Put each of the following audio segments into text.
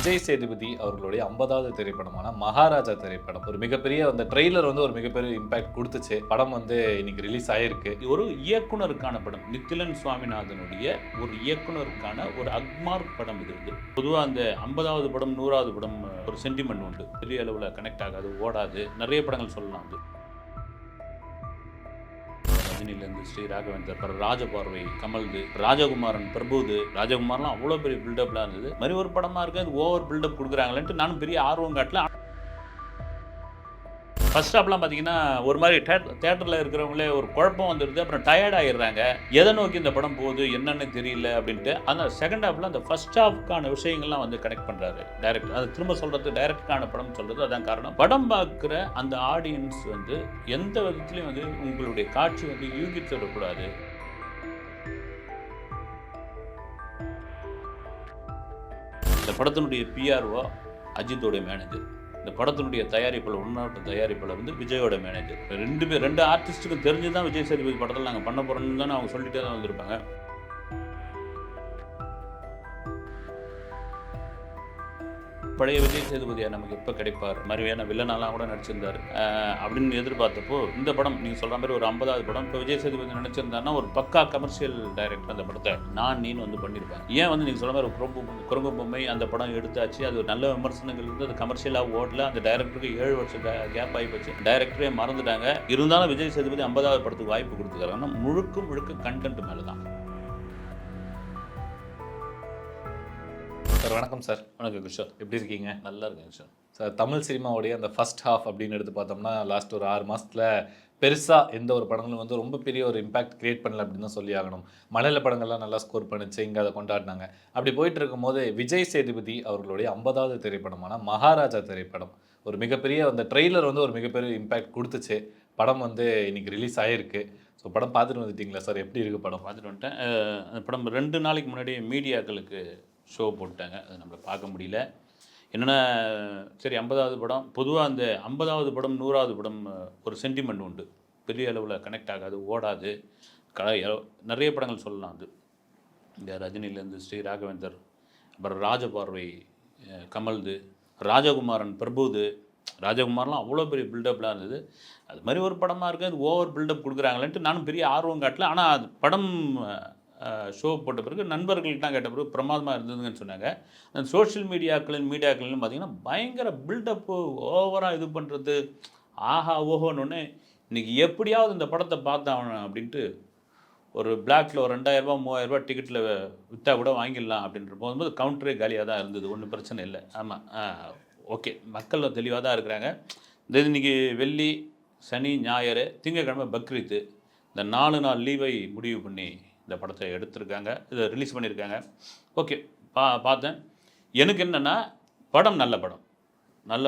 விஜய் சேதுபதி அவர்களுடைய 50வது திரைப்படமான மகாராஜா திரைப்படம் ஒரு மிகப்பெரிய அந்த ட்ரெய்லர் வந்து ஒரு மிகப்பெரிய இம்பாக்ட் கொடுத்துச்சு. படம் வந்து இன்னைக்கு ரிலீஸ் ஆயிருக்கு. ஒரு இயக்குனருக்கான படம், நித்திலன் சுவாமிநாதனுடைய ஒரு இயக்குனருக்கான ஒரு அக்மார்க் படம். இது வந்து பொதுவாக அந்த 50வது படம் 100வது படம் ஒரு சென்டிமெண்ட் உண்டு, பெரிய அளவில் கனெக்ட் ஆகாது, ஓடாது. நிறைய படங்கள் சொல்லலாம். அது ரஜினிலேருந்து ஸ்ரீ ராகவேந்தர், ராஜபார்வை கமல்து, ராஜகுமாரன் பிரபுது. ராஜகுமார்லாம் அவ்வளோ பெரிய பில்டப்லாம் இருந்தது. மாதிரி ஒரு படமாக இருக்குது, அது ஓவர் பில்டப் கொடுக்குறாங்களேன்ட்டு நானும் பெரிய ஆர்வம் காட்டல. ஃபர்ஸ்ட் ஹாப்லாம் பார்த்தீங்கன்னா ஒரு மாதிரி தேட்டரில் இருக்கிறவங்களே ஒரு குழப்பம் வந்துடுது, அப்புறம் டயர்ட் ஆகிடுறாங்க. எதை நோக்கி இந்த படம் போகுது என்னன்னு தெரியல அப்படின்ட்டு. அந்த செகண்ட் ஹாஃபில் அந்த ஃபர்ஸ்ட் ஹாஃப்க்கான விஷயங்கள்லாம் வந்து கனெக்ட் பண்ணுறாரு டைரக்டர். அது திரும்ப சொல்கிறது டைரக்டருக்கான படம் சொல்கிறது அதான் காரணம். படம் பார்க்குற அந்த ஆடியன்ஸ் வந்து எந்த விதத்துலையும் வந்து உங்களுடைய காட்சி வந்து யூகித்து விடக்கூடாது. இந்த படத்தினுடைய பிஆர்ஓ அஜித்தோடைய மேனேஜர், இந்த படத்தினுடைய தயாரிப்பில் உள்நாட்டு தயாரிப்பில் வந்து விஜயோட மேனேஜர். ரெண்டு ஆர்டிஸ்ட்டுக்கும் தெரிஞ்சு தான் விஜய் சேதுபதி படத்தில் நாங்கள் பண்ண போகிறோம்னு தானே அவங்க சொல்லிட்டே தான் வந்திருப்பாங்க. பழைய விஜய் சேதுபதியா நமக்கு எப்போ கிடைப்பார், மாதிரியான வில்லனாலாம் கூட நடிச்சிருந்தார் அப்படின்னு எதிர்பார்த்தப்போ இந்த படம் நீங்கள் சொல்கிற மாதிரி ஒரு 50வது படம். இப்போ விஜய் சேதுபதி நினச்சிருந்தாருன்னா ஒரு பக்கா கமர்ஷியல் டைரக்டர் அந்த படத்தை நீன்னு வந்து பண்ணியிருப்பாங்க. ஏன் வந்து நீங்கள் சொல்கிற மாதிரி ஒரு குரங்கு பொம்மை அந்த படம் எடுத்தாச்சு, அது ஒரு நல்ல விமர்சனங்கள் இருந்து அது கமர்ஷியலாக ஓடல. அந்த டைரக்டருக்கு 7 வருஷம் கேப் ஆகி போச்சு, டைரக்டரே மறந்துட்டாங்க. இருந்தாலும் விஜய் சேதுபதி 50வது படத்துக்கு வாய்ப்பு கொடுத்துருக்காங்க. முழுக்க கண்டென்ட் மேலே தான். சார் வணக்கம் சார். வணக்கம் கிஷோர், எப்படி இருக்கீங்க? நல்லா இருக்கேன் கிஷோர். சார், தமிழ் சினிமாவுடைய அந்த ஃபர்ஸ்ட் ஹாஃப் அப்படின்னு எடுத்து பார்த்தோம்னா லாஸ்ட் ஒரு 6 மாதத்தில் பெருசாக எந்த ஒரு படங்களும் வந்து ரொம்ப பெரிய ஒரு இம்பாக்ட் கிரியேட் பண்ணல அப்படின்னு தான் சொல்லி ஆகணும். மலையாள படங்கள்லாம் நல்லா ஸ்கோர் பண்ணிச்சு, இங்கே அதை கொண்டாடினாங்க. அப்படி போயிட்டு இருக்கும்போது விஜய் சேதுபதி அவர்களுடைய 50வது திரைப்படமான மகாராஜா திரைப்படம் ஒரு மிகப்பெரிய அந்த ட்ரெய்லர் வந்து ஒரு மிகப்பெரிய இம்பாக்ட் கொடுத்துச்சு. படம் வந்து இன்னைக்கு ரிலீஸ் ஆகிருக்கு. ஸோ படம் பார்த்துட்டு வந்துட்டீங்களா சார்? எப்படி இருக்குது படம்? பார்த்துட்டு வந்துட்டேன். அந்த படம் 2 நாளைக்கு முன்னாடி மீடியாக்களுக்கு ஷோ போட்டாங்க, அதை நம்மளை பார்க்க முடியல. என்னென்னா சரி 50வது படம், பொதுவாக அந்த 50வது படம் 100வது படம் ஒரு சென்டிமெண்ட் உண்டு, பெரிய அளவில் கனெக்ட் ஆகாது, ஓடாது. நிறைய படங்கள் சொல்லலாம். அது இந்த ரஜினிலேருந்து ஸ்ரீ ராகவேந்தர், அப்புறம் ராஜபார்வை கமல்து, ராஜகுமாரன் பிரபுது. ராஜகுமார்லாம் அவ்வளோ பெரிய பில்டப்லாம் இருந்தது. அது மாதிரி ஒரு படமாக இருக்குது, அது ஓவர் பில்டப் கொடுக்குறாங்களேன்ட்டு நானும் பெரிய ஆர்வம் காட்டல. ஆனால் அது படம் ஷோ போட்ட பிறகு நண்பர்கள்ட்ட கேட்ட பிறகு பிரமாதமாக இருந்ததுன்னு சொன்னாங்க. அந்த சோஷியல் மீடியாக்களிலும் பார்த்திங்கன்னா பயங்கர பில்டப்பு, ஓவராக இது பண்ணுறது, ஆஹா ஓஹோன்னு. இன்றைக்கி எப்படியாவது இந்த படத்தை பார்த்தாகணும் அப்படின்ட்டு ஒரு பிளாக்ல ஒரு 2000 3000 டிக்கெட்டில் விற்றா கூட வாங்கிடலாம் அப்படின்ற போகும்போது கவுண்டரே காலியாக தான் இருந்தது. ஒன்றும் பிரச்சனை இல்லை. ஆமாம், ஓகே, மக்கள் தெளிவாக தான் இருக்கிறாங்க. இந்த இன்றைக்கி வெள்ளி சனி ஞாயிறு திங்கக்கிழமை பக்ரீத்து, இந்த 4 நாள் லீவை முடிவு பண்ணி இந்த படத்தை எடுத்திருக்காங்க, இதை ரிலீஸ் பண்ணியிருக்காங்க. ஓகே, பார்த்தேன். எனக்கு என்னென்னா படம் நல்ல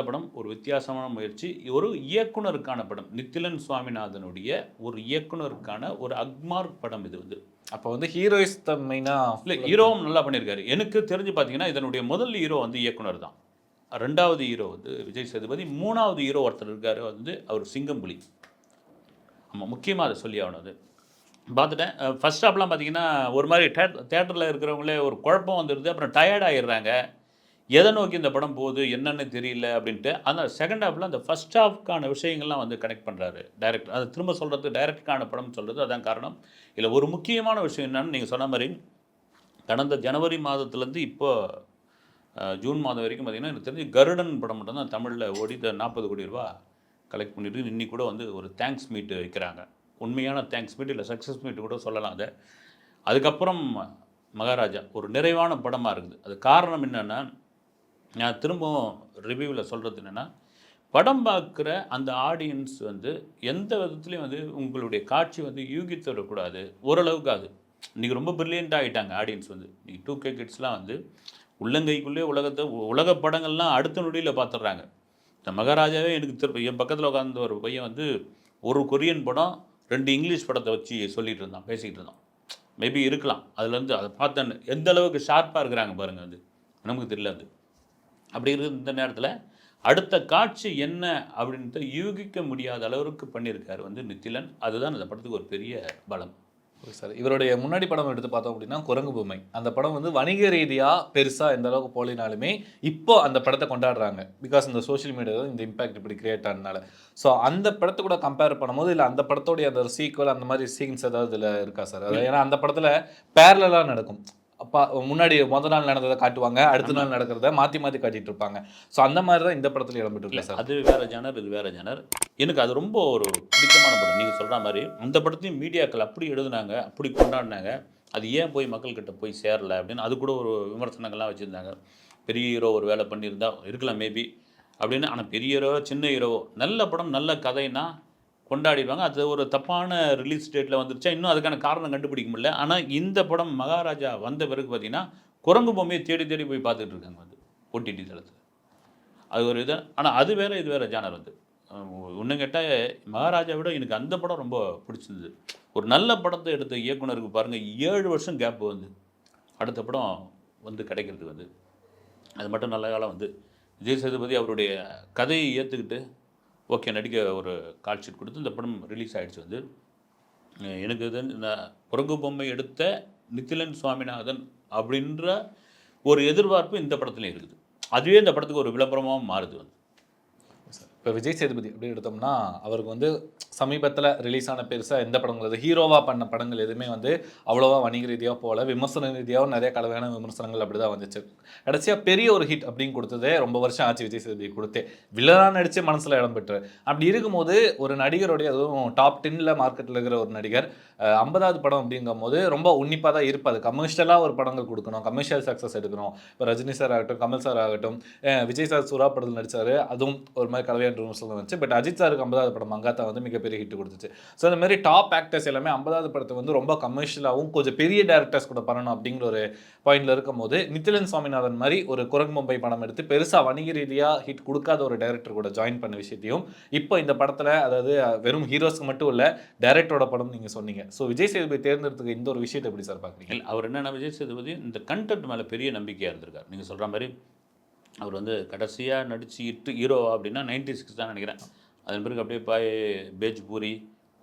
படம், ஒரு வித்தியாசமான முயற்சி, ஒரு இயக்குனருக்கான படம். நித்திலன் சுவாமிநாதனுடைய ஒரு இயக்குனருக்கான ஒரு அக்மார்க் படம் இது வந்து. அப்போ வந்து ஹீரோயிஸ் மெயினாக இல்லை, ஹீரோவும் நல்லா பண்ணியிருக்காரு. எனக்கு தெரிஞ்சு பார்த்தீங்கன்னா இதனுடைய முதல் ஹீரோ வந்து இயக்குனர் தான், 2வது ஹீரோ வந்து விஜய் சேதுபதி, 3வது ஹீரோ ஒருத்தர் இருக்கார் வந்து அவர் சிங்கம்புலி. ஆமாம், முக்கியமாக அதை சொல்லி ஆகணும். அது பார்த்துட்டேன். ஃபர்ஸ்ட் ஹாப்லாம் பார்த்தீங்கன்னா ஒரு மாதிரி தேட்டரில் இருக்கிறவங்களே ஒரு குழப்பம் வந்துடுது, அப்புறம் டயர்ட் ஆகிடுறாங்க. எதை நோக்கி இந்த படம் போகுது என்னன்னு தெரியல அப்படின்ட்டு. அந்த செகண்ட் ஹாஃபில் அந்த ஃபர்ஸ்ட் ஹாஃப்க்கான விஷயங்கள்லாம் வந்து கனெக்ட் பண்ணுறாரு டைரக்டர். அது திரும்ப சொல்கிறது டைரக்டருக்கான படம் சொல்கிறது அதான் காரணம். இதில் ஒரு முக்கியமான விஷயம் என்னென்னு நீங்கள் சொன்ன மாதிரி கடந்த ஜனவரி மாதத்துலேருந்து இப்போ ஜூன் மாதம் வரைக்கும் பார்த்திங்கன்னா எனக்கு தெரிஞ்சு கருடன் படம் மட்டும் தான் தமிழில் ஓடி 40 கோடி ரூபா கலெக்ட் பண்ணிட்டு இன்னைக்கு கூட வந்து ஒரு தேங்க்ஸ் மீட் வைக்கிறாங்க. உண்மையான தேங்க்ஸ் மீட் இல்லை, சக்ஸஸ் மீட் கூட சொல்லலாம் அதை. அதுக்கப்புறம் மகாராஜா ஒரு நிறைவான படமாக இருக்குது. அது காரணம் என்னென்னா, நான் திரும்பவும் ரிவ்யூவில் சொல்கிறது என்னென்னா, படம் பார்க்குற அந்த ஆடியன்ஸ் வந்து எந்த விதத்துலையும் வந்து உங்களுடைய காட்சி வந்து யூகித்து விடக்கூடாது. ஓரளவுக்கு அது இன்றைக்கி ரொம்ப ப்ரில்லியண்ட்டாக ஆகிட்டாங்க ஆடியன்ஸ் வந்து. இன்றைக்கி 2K கிட்ஸ்லாம் வந்து உள்ளங்கைக்குள்ளே உலக படங்கள்லாம் அடுத்த நொடியில் பார்த்துட்றாங்க. இந்த மகாராஜாவே எனக்கு என் பக்கத்தில் உட்கார்ந்த ஒரு பையன் வந்து ஒரு கொரியன் படம் 2 இங்கிலீஷ் படத்தை வச்சு சொல்லிகிட்டு இருந்தான், பேசிக்கிட்டு இருந்தான். மேபி இருக்கலாம் அதுலேருந்து. அதை பார்த்தேன் எந்த அளவுக்கு ஷார்ப்பாக இருக்கிறாங்க பாருங்கள், அது நமக்கு தெரியல. அது அப்படி இருக்கிற இந்த நேரத்தில் அடுத்த காட்சி என்ன அப்படின்ட்டு யூகிக்க முடியாத அளவுக்கு பண்ணியிருக்காரு வந்து நித்திலன். அதுதான் அந்த படத்துக்கு ஒரு பெரிய பலம். Okay sir. இவருடைய முன்னாடி படம் எடுத்து பார்த்தோம் அப்படின்னா, குரங்கு பொம்மை. அந்த படம் வந்து வணிக ரீதியா பெருசா எந்த அளவுக்கு போலினாலுமே, இப்போ அந்த படத்த கொண்டாடுறாங்க. பிகாஸ் இந்த சோசியல் மீடியால இந்த இம்பாக்ட் இப்படி கிரியேட் ஆனனால. ஸோ அந்த படத்த கூட கம்பேர் பண்ணும்போது, இல்ல அந்த படத்தோடைய அந்த சீக்வல் அந்த மாரி சீன்ஸ் ஏதாவது இதுல இருக்கா சார்? அது ஏன்னா அந்த படத்துல பேரலலா நடக்கும். அப்ப முன்னாடி மொத நாள் நடந்தத காட்டுவாங்க. அடுத்த ஆமா. நாள் நடக்கிறத மாத்தி மாத்தி காட்டிட்டு இருப்பாங்க. ஸோ அந்த மாரி தான் இந்த படத்துல இடம்பெற்று இல்ல இருக்கா சார்? அது வேற ஜானர், இது வேற ஜானர். எனக்கு அது ரொம்ப ஒரு பிடித்தமான படம். நீங்க சொல்ற மாரி, அந்த படத்தையும் மீடியாக்கள் அப்படி எழுதுனாங்க, அப்படி கொண்டாடுனாங்க. அது ஏன் போய் மக்கள்கிட்ட போய் சேரல அப்படின்னு அது கூட ஒரு விமர்சனங்கள்லாம் வச்சிருந்தாங்க. பெரிய ஹீரோ ஒரு வேலை பண்ணியிருந்தா இருக்கலாம் மேபி அப்படின்னு. ஆனா பெரிய ஹீரோவோ, சின்ன ஹீரோவோ நல்ல படம், நல்ல கதைன்னா கொண்டாடிடுவாங்க. அது ஒரு தப்பான ரிலீஸ் டேட்ல வந்துருச்சா, இன்னும் அதுக்கான காரணம் கண்டுபிடிக்க முடியல. ஆனா இந்த படம் மகாராஜா வந்த பிறகு பார்த்தீங்கன்னா, குரங்கு பொம்மைய தேடி தேடி போய் பார்த்துட்டு இருக்காங்க வந்து ஓடிடி தளத்துல. அது ஒரு இது. ஆனா அது வேற, இது வேற ஜானர் வந்து. இன்னும் கேட்டா மகாராஜா விட எனக்கு அந்த படம் ரொம்ப பிடிச்சிருந்தது. ஒரு நல்ல படத்த எடுத்த இயக்குனருக்கு பாருங்க 7 வருஷம் கேப் வந்து அடுத்த படம் வந்து கிடைக்கிறது வந்து. அது மட்டும் நல்ல காலம் வந்து விஜய் சேதுபதி அவருடைய கதையை ஏத்துக்கிட்டு, ஓகே நடிக்க ஒரு கால் ஷீட் குடுத்து இந்த படம் ரிலீஸ் ஆயிடுச்சு வந்து. எனக்கு இது நான் குரங்கு பொம்மை எடுத்த நித்திலன் சுவாமிநாதன் அப்படின்ற ஒரு எதிர்பார்ப்பு இந்த படத்துலயும் இருக்குது. அதுவே இந்த படத்துக்கு ஒரு விளம்பரமா மாறுது வந்து. இப்போ விஜய் சேதுபதி அப்படின்னு எடுத்தோம்னா, அவருக்கு வந்து சமீபத்தில ரிலீஸ் ஆன பெருசா எந்த படங்கள் அது ஹீரோவா பண்ண படங்கள் எதுவுமே வந்து அவ்வளவா வணிக ரீதியா போல. விமர்சன ரீதியாவும் நெறைய கலவையான விமர்சனங்கள் அப்படிதான் வந்துச்சு. கடைசியா பெரிய ஒரு ஹிட் அப்படின்னு குடுத்ததே ரொம்ப வருஷம் ஆச்சு விஜய் சேதுபதி குடுத்தே. வில்லனா நடிச்சு மனசுல இடம் பெற்றாரு. அப்படி இருக்கும்போது ஒரு நடிகருடைய அதுவும் டாப் 10ல மார்க்கெட்ல இருக்கிற ஒரு நடிகர் 50வது படம் அப்படிங்கும்போது ரொம்ப உன்னிப்பா தான் இருப்பாரு. கமர்ஷியலா ஒரு படங்கள் குடுக்கணும். கமர்ஷியல் சக்சஸ் எடுக்கணும். இப்போ ரஜினி சார் ஆகட்டும், கமல் சார் ஆகட்டும், விஜய் சார் சுறா படத்துல நடிச்சாரு. அதுவும் ஒரு மாரி கலவையான விமர்சனம் வந்துச்சு. பட் அஜித் சாருக்கு 50வது படம் மங்காத்தா வந்து மிகப்பெரிய ஹிட் குடுத்துச்சு. ஸோ இந்த மாரி டாப் ஆக்டர்ஸ் எல்லாமே 50வது படத்த வந்து ரொம்ப கமர்ஷியலாவும் கொஞ்சம் பெரிய டைரக்டர்ஸ் கூட பண்ணணும் அப்படிங்கிற ஒரு பாயிண்ட்ல இருக்கும்போது, நித்திலன் சுவாமிநாதன் மாரி ஒரு குரங்கு பொம்மை படம் எடுத்து பெருசா வணிக ரீதியா ஹிட் குடுக்காத ஒரு டைரக்டர் கூட ஜாயின் பண்ண விஷயத்தையும், இப்போ இந்த படத்துல அதாவது வெறும் ஹீரோஸ்க்கு மட்டும் இல்ல, டைரக்டரோட படம்னு நீங்க சொன்னீங்க. ஸோ விஜய் சேதுபதி தேர்ந்தெடுத்துக்க இந்த ஒரு விஷயத்த எப்படி சார் பார்க்குறீங்க? இல்ல அவர் என்னன்னா விஜய் சேதுபதி இந்த கன்டென்ட் மேல பெரிய நம்பிக்கையா இருந்திருக்காரு. நீங்க சொல்ற மாரி அவர் வந்து கடைசியா நடிச்சு ஹீரோவா அப்படின்னா 96 தான் நினைக்கிறேன். அதன் பிறகு அப்படியே பேஜ்பூரி,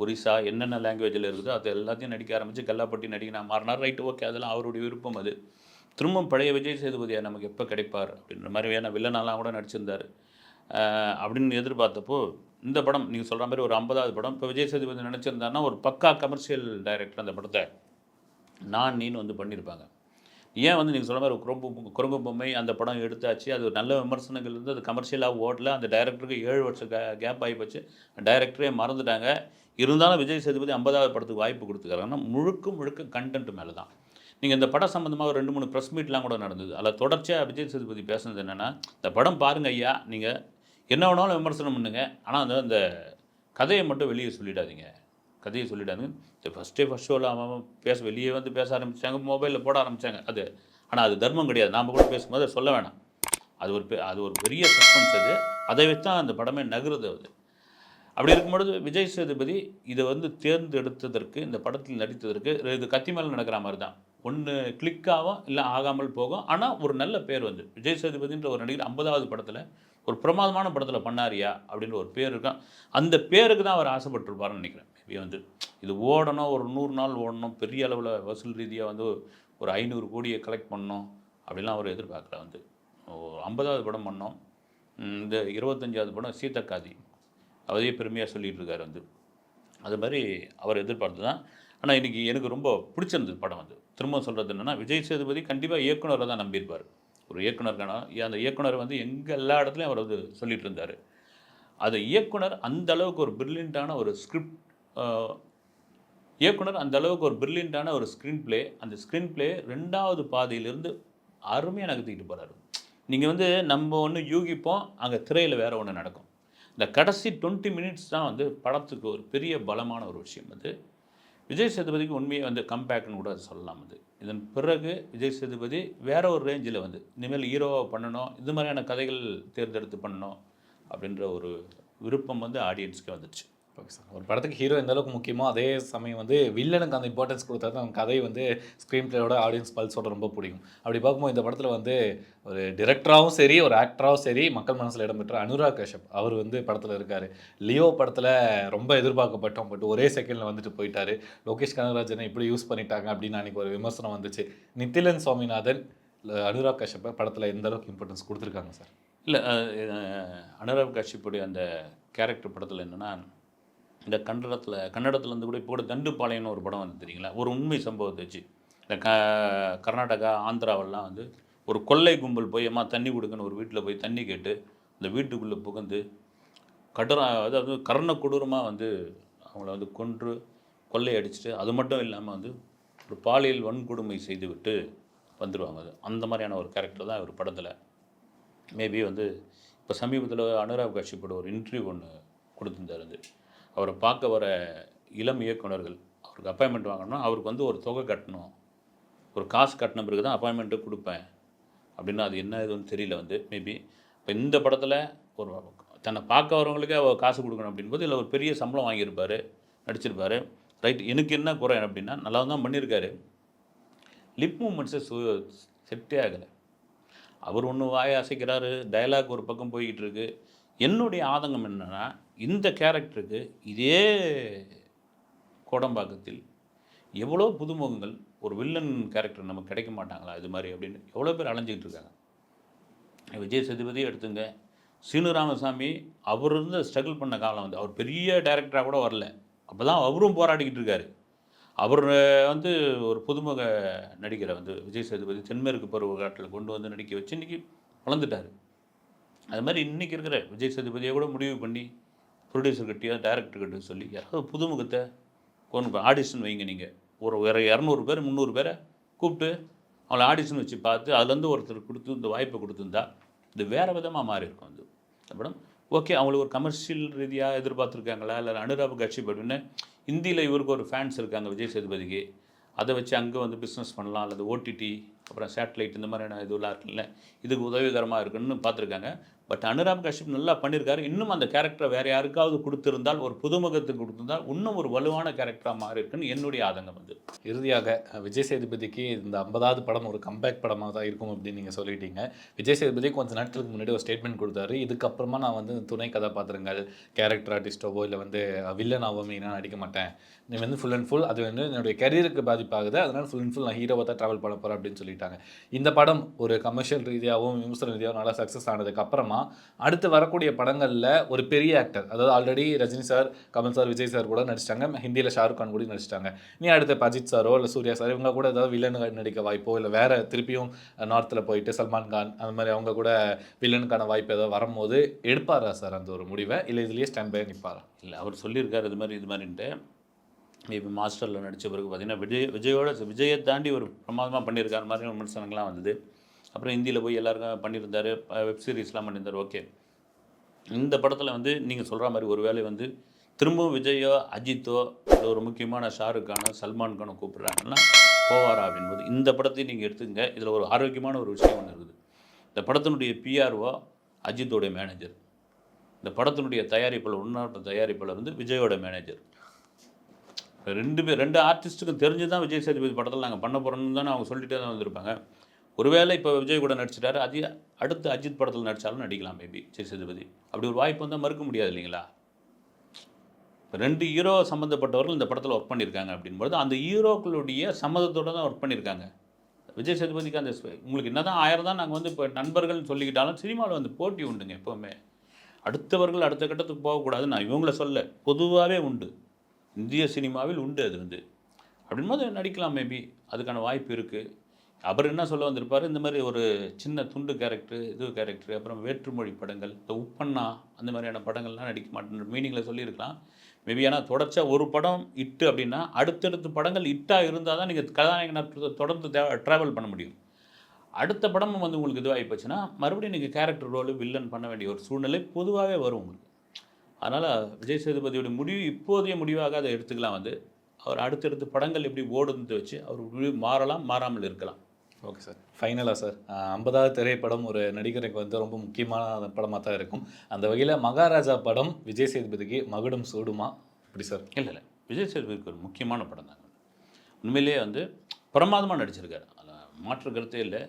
ஒரிசா என்னென்ன லாங்குவேஜில் இருக்குதோ அது எல்லாத்தையும் நடிக்க ஆரம்பிச்சு கல்லாப்பட்டி நடிக்க நான் மாறினார். ரைட் ஓகே அதெல்லாம் அவருடைய விருப்பம் அது. திரும்பவும் பழைய விஜய் சேதுபதியா நமக்கு எப்போ கிடைப்பார் அப்படின்ற மாதிரி வேணா வில்லனாலாம் கூட நடிச்சிருந்தார். அப்படின்னு எதிர்பார்த்தப்போ இந்த படம் நீங்கள் சொல்கிற மாதிரி ஒரு 50வது படம் இப்போ விஜய் சேதுபதி நினச்சிருந்தாருன்னா ஒரு பக்கா கமர்ஷியல் டைரக்டர் அந்த படத்தை நான் நீன்னு வந்து பண்ணியிருப்பாங்க. ஏன் வந்து நீங்கள் சொல்ற மாதிரி குரங்கு பொம்மை அந்த படம் எடுத்தாச்சு. அது ஒரு நல்ல விமர்சனங்கள் இருந்து அது கமர்ஷியலாக ஓடல. அந்த டைரக்டருக்கு 7 வருஷம் கேப் ஆகிப்போச்சு. டைரக்டரே மறந்துட்டாங்க. இருந்தாலும் விஜய் சேதுபதி 50வது படத்துக்கு வாய்ப்பு கொடுத்துருக்காருன்னா முழுக்க முழுக்க கண்டென்ட் மேலே தான். நீங்கள் இந்த படம் சம்மந்தமாக ஒரு 2, 3 ப்ரெஸ் மீட்லாம் கூட நடந்தது. அதில் தொடர்ச்சியாக விஜய் சேதுபதி பேசுனது என்னென்னா, இந்த படம் பாருங்க ஐயா, நீங்கள் என்ன வேணாலும் விமர்சனம் பண்ணுங்க. ஆனால் அந்த கதையை மட்டும் வெளியே சொல்லிடாதீங்க. கதையை சொல்லிடாதீங்க. ஃபஸ்ட் ஷோவில் அவன் வெளியே வந்து பேச ஆரம்பித்தாங்க, மொபைலில் போட ஆரம்பித்தாங்க அது. ஆனால் அது தர்மம் கிடையாது. நாம் கூட பேசும்போது அதை சொல்ல வேணாம். அது ஒரு பெரிய சஸ்பென்ஸ் அது. அதை வச்சு தான் அந்த படமே நகருது அது. அப்படி இருக்கும்பொழுது விஜய் சேதுபதி இதை வந்து தேர்ந்தெடுத்ததற்கு, இந்த படத்தில் நடித்ததற்கு இது கத்தி மேலே நடக்கிற மாதிரி தான். ஒன்று கிளிக் ஆகும், இல்லை ஆகாமல் போகும். ஆனால் ஒரு நல்ல பேர் வந்து விஜய் சேதுபதின்ற ஒரு நடிகர் 50வது படத்தில் ஒரு பிரமாதமான படத்தில் பண்ணாரியா அப்படின்ற ஒரு பேர் இருக்கும். அந்த பேருக்கு தான் அவர் ஆசைப்பட்டிருப்பாருன்னு நினைக்கிறேன். மேபி வந்து இது ஓடணும், ஒரு 100 நாள் ஓடணும், பெரிய அளவில் வசூல் ரீதியாக வந்து ஒரு 500 கோடியை கலெக்ட் பண்ணணும் அப்படிலாம் அவர் எதிர்பார்க்கல வந்து. 50வது படம் பண்ணோம். இந்த 25வது படம் சீதக்காதி அவரே பெருமையாக சொல்லிகிட்டு இருக்காரு வந்து. அது மாதிரி அவர் எதிர்பார்த்து தான். ஆனால் இன்றைக்கி எனக்கு ரொம்ப பிடிச்சிருந்தது படம் வந்து. திரும்ப சொல்கிறது என்னென்னா, விஜய் சேதுபதி கண்டிப்பாக இயக்குனரை தான் நம்பியிருப்பார். ஒரு இயக்குனருக்கான அந்த இயக்குனர் வந்து எல்லா இடத்துலையும் அவர் வந்து சொல்லிகிட்டு இருந்தார். அது இயக்குனர் அந்த அளவுக்கு ஒரு பிரில்லியண்ட்டான ஒரு ஸ்கிரிப்ட் இயக்குனர் அந்த அளவுக்கு ஒரு பிரில்லியண்ட்டான ஒரு ஸ்க்ரீன் ப்ளே, அந்த ஸ்க்ரீன் ப்ளே 2வது பாதியிலிருந்து அருமையாக நகர்த்திக்கிட்டு போகிறாரு. நீங்கள் வந்து நம்ம ஒன்று யூகிப்போம், அங்கே திரையில் வேறு ஒன்று நடக்கும். இந்த கடைசி 20 மினிட்ஸ் தான் வந்து படத்துக்கு ஒரு பெரிய பலமான ஒரு விஷயம் அது. விஜய் சேதுபதிக்கு உண்மையை வந்து கம்பேக்னு கூட சொல்லலாம் அது. இதன் பிறகு விஜய் சேதுபதி வேற ஒரு ரேஞ்சில் வந்து இனிமேல் ஹீரோவாக பண்ணணும், இது மாதிரியான கதைகள் தேர்ந்தெடுத்து பண்ணணும் அப்படின்ற ஒரு விருப்பம் வந்து ஆடியன்ஸ்க்கு வந்துடுச்சு. Okay sir. ஒரு படத்துக்கு ஹீரோ எந்த அளவுக்கு முக்கியமோ, அதே சமயம் வந்து வில்லனுக்கு அந்த இம்பார்ட்டன்ஸ் குடுத்தா தான் கதை வந்து ஸ்க்ரீன் பிளேயோட ஆடியன்ஸ் பல்ஸோட ரொம்ப பிடிக்கும். அப்படி பார்க்கும்போது இந்த படத்தில வந்து ஒரு டைரக்டராவும் சரி, ஒரு ஆக்டராவும் சரி, மக்கள் மனசுல இடம் பெற்ற அனுராக் கஷ்யப் அவர் வந்து படத்தில இருக்காரு. லியோ படத்தில ரொம்ப எதிர்பார்க்கப்பட்டோம். பட் ஒரே செகண்ட்ல வந்துட்டு போயிட்டாரு. லோகேஷ் கனகராஜன இப்படி யூஸ் பண்ணிட்டாங்க அப்படின்னு அன்னைக்கு ஒரு விமர்சனம் வந்துச்சு. நித்திலன் சுவாமிநாதன், அனுராக் கஷ்யப்ப படத்தில எந்த அளவுக்கு இம்பார்ட்டன்ஸ் குடுத்துருக்காங்க சார்? இல்ல அனுராக் காஷ்யப்புடைய அந்த கேரக்டர் படத்தில் என்னன்னா, இந்த கன்னடத்துலேருந்து கூட இப்போ கூட தண்டுப்பாளையம்னு ஒரு படம் வந்து தெரியுங்களா? ஒரு உண்மை சம்பவத்தை வச்சு. இந்த கர்நாடகா, ஆந்திராவெல்லாம் வந்து ஒரு கொள்ளை கும்பல் போய் அம்மா தண்ணி குடுங்கன்னு ஒரு வீட்டில போய் தண்ணி கேட்டு, அந்த வீட்டுக்குள்ளே புகுந்து அதாவது கர்ண கொடூரமா வந்து அவங்கள வந்து கொன்று கொள்ளை அடிச்சுட்டு, அது மட்டும் இல்லாம வந்து ஒரு பாலியல் வன்கொடுமை செய்துவிட்டு வந்துருவாங்க. அது அந்த மாதிரியான ஒரு கேரக்டர் தான் இவர் படத்தில. மேபி வந்து இப்போ சமீபத்தில அனுராக் காஷ்யப்போட ஒரு இன்டர்வியூ ஒண்ணு குடுத்திருந்தாரு வந்து. அவரை பார்க்க வர இளம் இயக்குனர்கள் அவருக்கு அப்பாயின்மெண்ட் வாங்கணும்னா, அவருக்கு வந்து ஒரு தொகை கட்டணும். ஒரு காசு கட்டின பிறகு தான் அப்பாயின்மெண்ட்டே குடுப்பேன். அப்படின்னா அது என்ன ஏதுன்னு தெரியல வந்து மேபி. இப்போ இந்த படத்தில ஒரு தன்னை பார்க்க வரவங்களுக்கே காசு குடுக்கணும் அப்படின்போது, இதில ஒரு பெரிய சம்பளம் வாங்கியிருப்பாரு, நடிச்சிருப்பாரு. ரைட். எனக்கு என்ன குறை அப்படின்னா, நல்லா தான் பண்ணியிருக்காரு. லிப் மூவ்மெண்ட்ஸே செட்டே ஆகல. அவர் ஒண்ணு வாய அசைக்கிறாரு, டயலாக் ஒரு பக்கம் போய்க்கிட்டு இருக்கு. என்னுடைய ஆதங்கம் என்னன்னா, இந்த கேரக்டருக்கு இதே கோடம்பாக்கத்தில் எவ்வளோ புதுமுகங்கள் ஒரு வில்லன் கேரக்டர் நமக்கு கிடைக்க மாட்டாங்களா இது மாரி அப்படின்னு எவ்வளோ பேர் அலைஞ்சிக்கிட்டு இருக்காங்க. விஜய் சேதுபதி எடுத்துங்க. சீனு ராமசாமி அவர் இருந்து ஸ்ட்ரகிள் பண்ண காலம் வந்து அவர் பெரிய டைரக்டரா கூட வரல. அப்பதான் அவரும் போராடிக்கிட்டு இருக்காரு. அவர் வந்து ஒரு புதுமுக நடிகரை வந்து விஜய் சேதுபதி தென்மேற்கு பருவகாட்டில் கொண்டு வந்து நடிக்க வச்சு இன்னைக்கு வளர்ந்துட்டாரு. அது மாதிரி இன்னைக்கு இருக்கிற விஜய் சேதுபதியை கூட முடிவு பண்ணி ப்ரொடியூசர் கிட்டயோ டைரக்டர் கிட்டயோ சொல்லி யாராவது புதுமுகத்தை கொண்டு ஆடிஷன் வைங்க நீங்கள். ஒரு 200 பேர் 300 பேரை கூப்பிட்டு அவங்கள ஆடிஷன் வச்சு பார்த்து அதுலேருந்து ஒருத்தர் கொடுத்து இந்த வாய்ப்பை கொடுத்துருந்தா இது வேறு விதமாக மாறி இருக்கும். அது படம் ஓகே அவங்களுக்கு ஒரு கமர்ஷியல் ரீதியாக எதிர்பார்த்துருக்காங்களா இல்லை அனுராக் காஷ்யப் அப்படின்னு ஹிந்தியில் இவருக்கு ஒரு ஃபேன்ஸ் இருக்காங்க விஜய் சேதுபதிக்கு. அதை வச்சு அங்கே வந்து பிஸ்னஸ் பண்ணலாம் அல்லது ஓடிடி அப்புறம் சேட்டலைட் இந்த மாதிரியான இதுவெல்லாம் இருக்குல்ல இதுக்கு உதவிகரமாக இருக்குன்னு பார்த்துருக்காங்க. பட் அனுராக் காஷ்யப் நல்லா பண்ணியிருக்காரு. இன்னும் அந்த கேரக்டரை வேறு யாருக்காவது கொடுத்துருந்தால் ஒரு புதுமுகத்துக்கு கொடுத்துருந்தால் இன்னும் ஒரு வலுவான கேரக்டராக மாறி இருக்குன்னு என்னுடைய ஆதங்கம் வந்து. இறுதியாக விஜய் சேதுபதிக்கு இந்த 50வது படம் ஒரு கம்பேக் படமாக தான் இருக்கும் அப்படின்னு நீங்கள் சொல்லிட்டீங்க. விஜய் சேதுபதி கொஞ்சம் நாட்களுக்கு முன்னாடி ஒரு ஸ்டேட்மெண்ட் கொடுத்தாரு. இதுக்கப்புறமா நான் வந்து துணை கதாபாத்திரங்கள் கேரக்டர் ஆர்டிஸ்டோவோ இல்லை வந்து வில்லனாவோ மெயினாக நடிக்க மாட்டேன். நீ வந்து ஃபுல் அண்ட் ஃபுல் அது வந்து என்னுடைய கரியருக்கு பாதிப்பாகுது. அதனால் ஃபுல் அண்ட் ஃபுல் நான் ஹீரோவை தான் ட்ராவல் பண்ண போகிறேன் அப்படின்னு சொல்லிட்டாங்க. இந்த படம் ஒரு கமர்ஷியல் ரீதியாகவும் விமர்சன ரீதியாகவும் நல்லா சக்ஸஸ் ஆனதுக்கு அப்புறமா அடுத்து வரக்கூடிய படங்களில் ஒரு பெரிய ஆக்டர் அதாவது already Rajini sir, Kamal sir, Vijay sir கூட நடிச்சிட்டாங்க. ஹிந்தியில் ஷாருக் கான் கூட நடிச்சிட்டாங்க. நீ அடுத்து அஜித் சாரோ இல்லை சூர்யா சார் இவங்க கூட ஏதாவது வில்லன் நடிக்க வாய்ப்போ இல்லை வேறு திருப்பியும் நார்த்தில் போயிட்டு சல்மான் கான் அந்த மாதிரி அவங்க கூட வில்லனுக்கான வாய்ப்பு ஏதாவது வரும்போது எடுப்பாரா சார் அந்த ஒரு முடிவை இல்லை இதுலேயே ஸ்டாண்ட் பை நிற்பாரா? இல்லை அவர் சொல்லியிருக்காரு இது மாதிரின்ட்டு. இப்போ மாஸ்டரில் நடித்த பிறகு பார்த்தீங்கன்னா விஜயை தாண்டி ஒரு பிரமாதமாக பண்ணியிருக்காரு மாதிரி விமர்சனங்கள்லாம் வந்தது. அப்புறம் ஹிந்தியில் போய் எல்லாருக்கும் பண்ணியிருந்தார், வெப் சீரிஸ்லாம் பண்ணியிருந்தார். ஓகே இந்த படத்தில் வந்து நீங்கள் சொல்கிற மாதிரி ஒரு வேளை வந்து திரும்பவும் விஜயோ அஜித்தோ இல்லை ஒரு முக்கியமான ஷாருக் கானோ சல்மான் கானோ கூப்பிட்றாங்கன்னா போவாரா அப்படின்போது இந்த படத்தையும் நீங்கள் எடுத்துங்க. இதில் ஒரு ஆரோக்கியமான ஒரு விஷயம் ஒன்று இருக்குது. இந்த படத்தினுடைய பிஆர்ஓ அஜித்தோடைய மேனேஜர், இந்த படத்தினுடைய தயாரிப்பாளர் உன்னோட தயாரிப்பாளர் வந்து விஜயோட மேனேஜர். ரெண்டு ஆர்டிஸ்ட்டுக்கும் தெரிஞ்சு தான் விஜய் சேதுபதி படத்தில் நாங்கள் பண்ண போகிறோம்னு தானே அவங்க சொல்லிட்டே தான் வந்திருப்பாங்க. ஒருவேளை இப்போ விஜய் கூட நடிச்சிட்டாரு, அடுத்து அஜித் படத்தில் நடித்தாலும் நடிக்கலாம் மேபி விஜய் சேதுபதி. அப்படி ஒரு வாய்ப்பு வந்தால் மறுக்க முடியாது இல்லைங்களா? இப்போ 2 ஹீரோ சம்மந்தப்பட்டவர்கள் இந்த படத்தில் ஒர்க் பண்ணியிருக்காங்க அப்படின்போது அந்த ஹீரோக்களுடைய சம்மதத்தோடு தான் ஒர்க் பண்ணியிருக்காங்க. விஜய் சேதுபதிக்கு அந்த உங்களுக்கு என்ன தான் 1000 தான் நாங்கள் வந்து இப்போ நண்பர்கள்னு சொல்லிக்கிட்டாலும் சினிமாவில் வந்து போட்டி உண்டுங்க எப்போவுமே. அடுத்தவர்கள் அடுத்த கட்டத்துக்கு போகக்கூடாது. நான் இவங்கள சொல்ல பொதுவாகவே உண்டு, இந்திய சினிமாவில் உண்டு அது வந்து. அப்படின்போது நடிக்கலாம் மேபி, அதுக்கான வாய்ப்பு இருக்குது. அவர் என்ன சொல்ல வந்திருப்பார், இந்த மாதிரி ஒரு சின்ன துண்டு கேரக்டர் அப்புறம் வேற்றுமொழி படங்கள் இந்த உப்பண்ணா அந்த மாதிரியான படங்கள்லாம் நடிக்க மாட்டேன்ற மீனிங்கில் சொல்லியிருக்கலாம் மேபி. ஏன்னா தொடர்ச்சியாக ஒரு படம் இட்டு அப்படின்னா அடுத்தடுத்த படங்கள் இட்டாக இருந்தால் தான் நீங்கள் கதாநாயகனை தொடர்ந்து ட்ராவல் பண்ண முடியும். அடுத்த படமும் வந்து உங்களுக்கு இதுவாகி போச்சுன்னா மறுபடியும் நீங்கள் கேரக்டர் ரோலு வில்லன் பண்ண வேண்டிய ஒரு சூழ்நிலை பொதுவாகவே வரும் உங்களுக்கு. அதனால் விஜய் சேதுபதியோட முடிவு இப்போதைய முடிவாக அதை எடுத்துக்கலாம் வந்து. அவர் அடுத்தடுத்த படங்கள் எப்படி ஓடுன்னு வச்சு அவர் முடிவு மாறலாம், மாறாமல் இருக்கலாம். Okay sir. ஃபைனலாக சார் 50வது திரைப்படம் ஒரு நடிகருக்கு வந்து ரொம்ப முக்கியமான படமாக தான் இருக்கும். அந்த வகையில் மகாராஜா படம் விஜய் சேதுபதிக்கு மகுடம் சூடுமா? எப்படி சார்? இல்லை விஜய் சேதுபதிக்கு ஒரு முக்கியமான படம் தாங்க. உண்மையிலேயே வந்து பிரமாதமாக நடிச்சிருக்காரு, அதில் மாற்று கருத்தே இல்லை.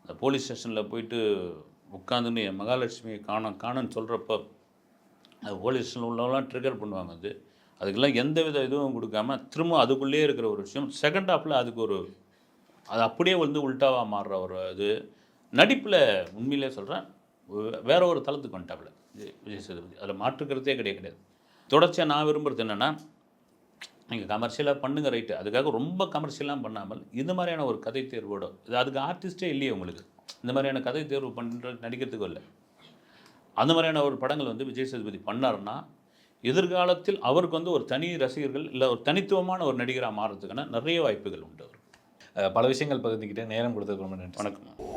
அந்த போலீஸ் ஸ்டேஷனில் போயிட்டு உட்காந்துன்னு மகாலட்சுமி காணன்னு சொல்கிறப்ப அது போலீஸ் ஸ்டேஷனில் உள்ளவங்களாம் ட்ரிகர் பண்ணுவாங்க. வந்து அதுக்கெல்லாம் எந்த வித இதுவும் கொடுக்காம திரும்ப அதுக்குள்ளேயே இருக்கிற ஒரு விஷயம் செகண்ட் ஹாஃபில் அதுக்கு ஒரு அது அப்படியே வந்து உல்ட்டாவாக மாறுற ஒரு இது நடிப்பில் உண்மையிலே சொல்கிறேன் வேற ஒரு தளத்துக்கு வந்துட்டாப்புல விஜய் சேதுபதி. அதில் மாற்றுக்கிறதே கிடையாது. தொடர்ச்சியாக நான் விரும்புகிறது என்னென்னா, நீங்கள் கமர்ஷியலாக பண்ணுங்க ரைட்டு, அதுக்காக ரொம்ப கமர்ஷியலாக பண்ணாமல் இந்த மாதிரியான ஒரு கதை தேர்வோட இது அதுக்கு ஆர்டிஸ்ட்டே இல்லையே உங்களுக்கு, இந்த மாதிரியான கதை தேர்வு பண்ணுற நடிக்கிறதுக்கும் இல்லை. அந்த மாதிரியான ஒரு படங்கள் வந்து விஜய் சேதுபதி பண்ணாருன்னா எதிர்காலத்தில் அவருக்கு வந்து ஒரு தனி ரசிகர்கள் இல்லை ஒரு தனித்துவமான ஒரு நடிகராக மாறுறதுக்கான நிறைய வாய்ப்புகள் உண்டு அவருக்கு. பல விஷயங்கள் பகிர்ந்துக்கிட்டே நேரம் கொடுத்ததுக்கு ரொம்ப நன்றி. வணக்கம்.